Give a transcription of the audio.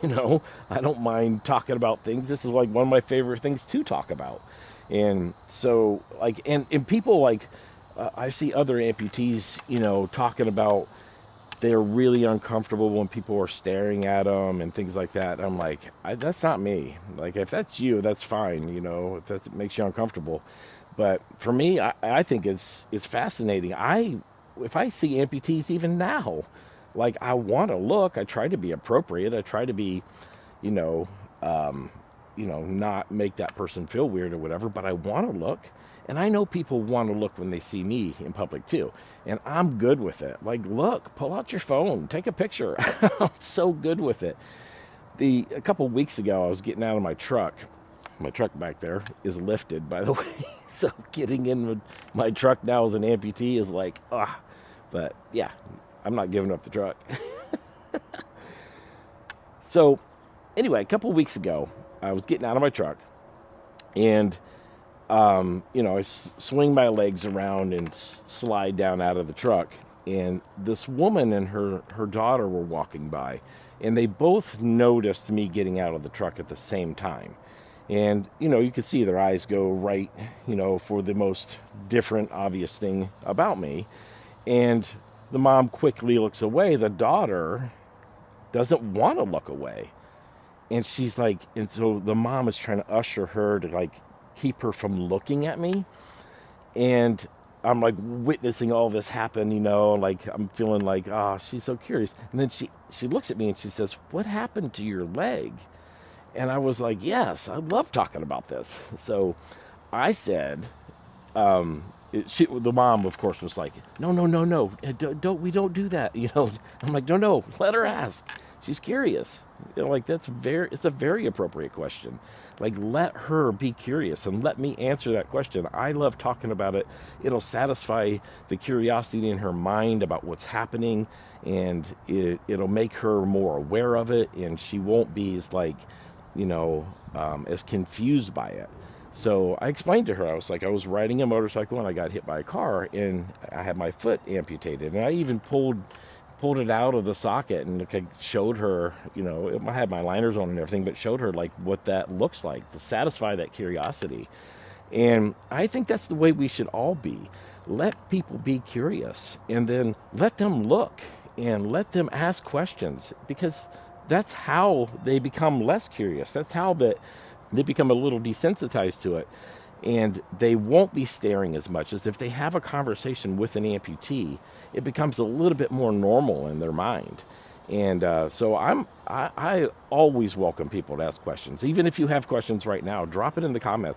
I don't mind talking about things. This is like one of my favorite things to talk about. And so, like, and people like, I see other amputees, talking about they're really uncomfortable when people are staring at them and things like that. I'm like, that's not me. Like, if that's you, that's fine, if that makes you uncomfortable. But for me, I think it's fascinating. If I see amputees even now, like, I want to look. I try to be appropriate. I try to be, you know, um, not make that person feel weird or whatever. But I want to look, and I know people want to look when they see me in public too, and I'm good with it. Like, look, pull out your phone, take a picture. I'm so good with it. A couple weeks ago, I was getting out of my truck. My truck back there is lifted, by the way. So getting in with my truck now as an amputee is like, ah. But yeah, I'm not giving up the truck. So anyway, a couple weeks ago, I was getting out of my truck, and I swing my legs around and slide down out of the truck, and this woman and her daughter were walking by, and they both noticed me getting out of the truck at the same time. And you could see their eyes go right, for the most different, obvious thing about me. And the mom quickly looks away. The daughter doesn't want to look away. And she's like, and so the mom is trying to usher her to, like, keep her from looking at me. And I'm like witnessing all this happen, like I'm feeling like, she's so curious. And then she looks at me and she says, "What happened to your leg?" And I was like, yes, I love talking about this. So I said, the mom, of course, was like, no, no, no, no, we don't do that. I'm like, no, no, let her ask. She's curious. Like, it's a very appropriate question. Like, let her be curious and let me answer that question. I love talking about it. It'll satisfy the curiosity in her mind about what's happening, and it'll make her more aware of it, and she won't be as, like, as confused by it. So I explained to her, I was riding a motorcycle and I got hit by a car and I had my foot amputated. And I even pulled it out of the socket and showed her, I had my liners on and everything, but showed her like what that looks like to satisfy that curiosity. And I think that's the way we should all be. Let people be curious, and then let them look and let them ask questions, because that's how they become less curious. That's how they become a little desensitized to it. And they won't be staring as much as if they have a conversation with an amputee. It becomes a little bit more normal in their mind. And so I always welcome people to ask questions. Even if you have questions right now, drop it in the comments.